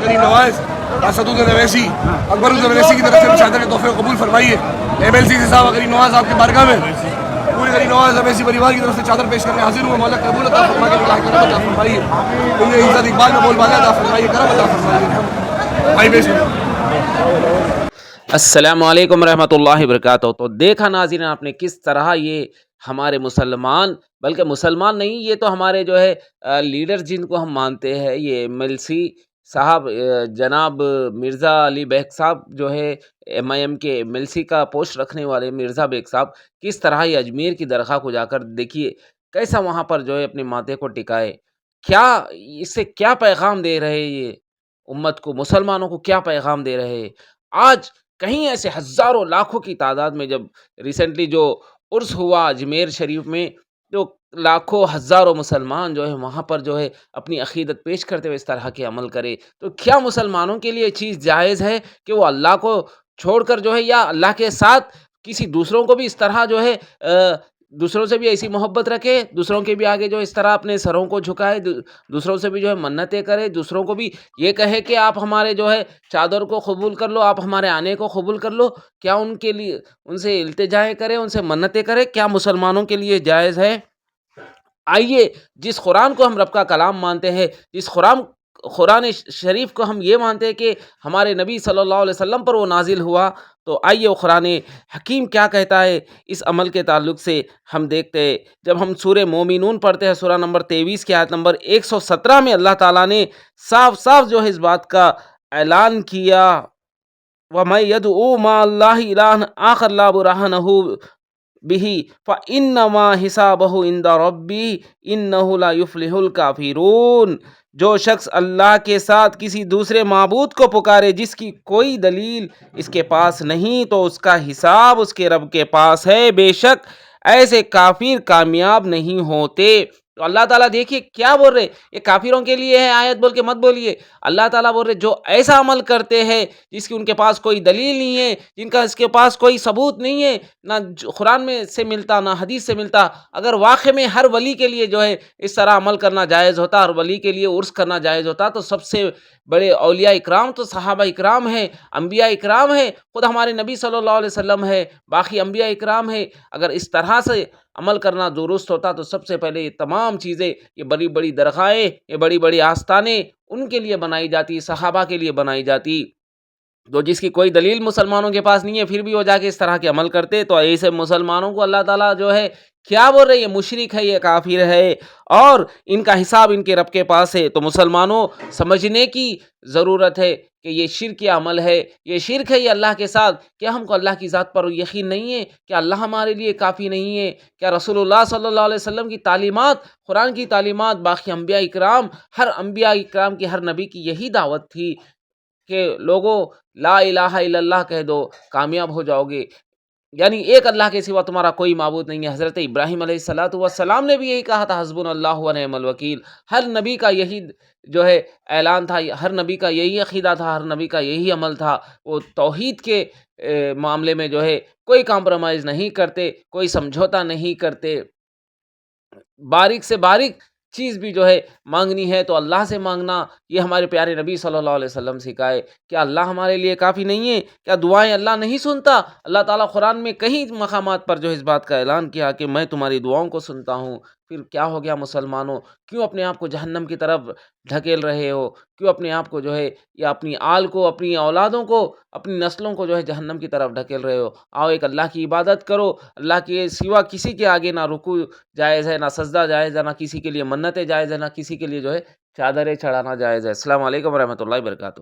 کریم نواز اسدود اویسی اکبر اویسی کی طرف سے مشاہدہ کے تحفے قبول فرمائیے. MLC صاحب کریم نواز آپ کے بارگاہ میں پورے کریم نواز اویسی پریوار کی طرف سے چادر پیش کرنے حاضر ہوں. مولا قبول عطا فرما کے اللہ کرم عطا فرمائیے. انہیں عزت اقبال میں بول بالا عطا فرمائیے, کرم عطا فرمائیے. بھائی پیش السلام علیکم ورحمۃ اللہ وبرکاتہ. تو دیکھا ناظرین آپ نے کس طرح یہ ہمارے مسلمان, بلکہ مسلمان نہیں, یہ تو ہمارے جو ہے لیڈر جن کو ہم مانتے ہیں, یہ MLC صاحب جناب مرزا علی بیگ صاحب جو ہے MIM کے MLC کا پوسٹ رکھنے والے مرزا بیگ صاحب, کس طرح یہ اجمیر کی درگاہ کو جا کر دیکھیے کیسا وہاں پر جو ہے اپنے ماتھے کو ٹکائے. کیا اس سے کیا پیغام دے رہے, یہ امت کو, مسلمانوں کو کیا پیغام دے رہے. آج کہیں ایسے ہزاروں لاکھوں کی تعداد میں, جب ریسنٹلی جو عرس ہوا اجمیر شریف میں, تو لاکھوں ہزاروں مسلمان جو ہے وہاں پر جو ہے اپنی عقیدت پیش کرتے ہوئے اس طرح کے عمل کرے, تو کیا مسلمانوں کے لیے یہ چیز جائز ہے کہ وہ اللہ کو چھوڑ کر جو ہے, یا اللہ کے ساتھ کسی دوسروں کو بھی اس طرح جو ہے دوسروں سے بھی ایسی محبت رکھے, دوسروں کے بھی آگے جو اس طرح اپنے سروں کو جھکائے, دوسروں سے بھی جو ہے منتیں کرے, دوسروں کو بھی یہ کہے کہ آپ ہمارے جو ہے چادر کو قبول کر لو, آپ ہمارے آنے کو قبول کر لو. کیا ان کے لیے ان سے التجائیں کرے, ان سے منتیں کرے, کیا مسلمانوں کے لیے جائز ہے؟ آئیے جس قرآن کو ہم رب کا کلام مانتے ہیں, جس قرآن شریف کو ہم یہ مانتے ہیں کہ ہمارے نبی صلی اللہ علیہ وسلم پر وہ نازل ہوا, تو آئیے وہ قرآن حکیم کیا کہتا ہے اس عمل کے تعلق سے ہم دیکھتے ہیں. جب ہم سورہ مومنون پڑھتے ہیں, سورہ نمبر 23 کی آیت نمبر 117 میں اللہ تعالیٰ نے صاف صاف جو ہے اس بات کا اعلان کیا, وَمَن يَدْعُ مَعَ اللَّهِ إِلَٰهًا آخَرَ لَا بُرْهَانَ لَهُ بِهِ فَإِنَّمَا حِسَابُهُ عِندَ رَبِّهِ إِنَّهُ لَا يُفْلِحُ الْكَافِرُونَ. جو شخص اللہ کے ساتھ کسی دوسرے معبود کو پکارے جس کی کوئی دلیل اس کے پاس نہیں, تو اس کا حساب اس کے رب کے پاس ہے, بے شک ایسے کافر کامیاب نہیں ہوتے. تو اللہ تعالیٰ دیکھیے کیا بول رہے, یہ کافروں کے لیے ہے آیت بول کے مت بولیے. اللہ تعالیٰ بول رہے جو ایسا عمل کرتے ہیں جس کی ان کے پاس کوئی دلیل نہیں ہے, جن کا اس کے پاس کوئی ثبوت نہیں ہے, نہ قرآن میں سے ملتا نہ حدیث سے ملتا. اگر واقع میں ہر ولی کے لیے جو ہے اس طرح عمل کرنا جائز ہوتا, ہر ولی کے لیے عرس کرنا جائز ہوتا, تو سب سے بڑے اولیاء اکرام تو صحابہ اکرام ہیں, انبیاء اکرام ہیں, خود ہمارے نبی صلی اللہ علیہ وسلم ہے, باقی انبیاء اکرام ہیں. اگر اس طرح سے عمل کرنا درست ہوتا تو سب سے پہلے یہ تمام چیزیں, یہ بڑی بڑی درگاہیں, یہ بڑی بڑی آستانیں ان کے لیے بنائی جاتی, صحابہ کے لیے بنائی جاتی. تو جس کی کوئی دلیل مسلمانوں کے پاس نہیں ہے, پھر بھی وہ جا کے اس طرح کے عمل کرتے, تو ایسے مسلمانوں کو اللہ تعالیٰ جو ہے کیا بول رہے, یہ مشرک ہے, یہ کافر ہے, اور ان کا حساب ان کے رب کے پاس ہے. تو مسلمانوں سمجھنے کی ضرورت ہے کہ یہ شرک عمل ہے, یہ شرک ہے یہ اللہ کے ساتھ. کیا ہم کو اللہ کی ذات پر یقین نہیں ہے؟ کیا اللہ ہمارے لیے کافی نہیں ہے؟ کیا رسول اللہ صلی اللہ علیہ وسلم کی تعلیمات, قرآن کی تعلیمات, باقی انبیاء اکرام, ہر انبیاء اکرام کی, ہر نبی کی یہی دعوت تھی کہ لوگوں لا الہ الا اللہ کہہ دو, کامیاب ہو جاؤ گے, یعنی ایک اللہ کے سوا تمہارا کوئی معبود نہیں ہے. حضرت ابراہیم علیہ السلام نے بھی یہی کہا تھا, حسبنا اللہ و نعم الوکیل. ہر نبی کا یہی جو ہے اعلان تھا, ہر نبی کا یہی عقیدہ تھا, ہر نبی کا یہی عمل تھا. وہ توحید کے معاملے میں جو ہے کوئی کمپرومائز نہیں کرتے, کوئی سمجھوتا نہیں کرتے. باریک سے باریک چیز بھی جو ہے مانگنی ہے تو اللہ سے مانگنا, یہ ہمارے پیارے نبی صلی اللہ علیہ وسلم سکھائے. کیا اللہ ہمارے لیے کافی نہیں ہے؟ کیا دعائیں اللہ نہیں سنتا؟ اللہ تعالیٰ قرآن میں کئی مقامات پر جو اس بات کا اعلان کیا کہ میں تمہاری دعاؤں کو سنتا ہوں. پھر کیا ہو گیا مسلمانوں, کیوں اپنے آپ کو جہنم کی طرف ڈھکیل رہے ہو؟ کیوں اپنے آپ کو جو ہے, یا اپنی آل کو, اپنی اولادوں کو, اپنی نسلوں کو جو ہے جہنم کی طرف ڈھکیل رہے ہو؟ آؤ ایک اللہ کی عبادت کرو, اللہ کے سوا کسی کے آگے نہ رکوع جائز ہے, نہ سجدہ جائز ہے, نہ کسی کے لیے منتیں جائز ہے, نہ کسی کے لیے جو ہے چادریں چڑھانا جائز ہے. السلام علیکم ورحمۃ اللہ وبرکاتہ.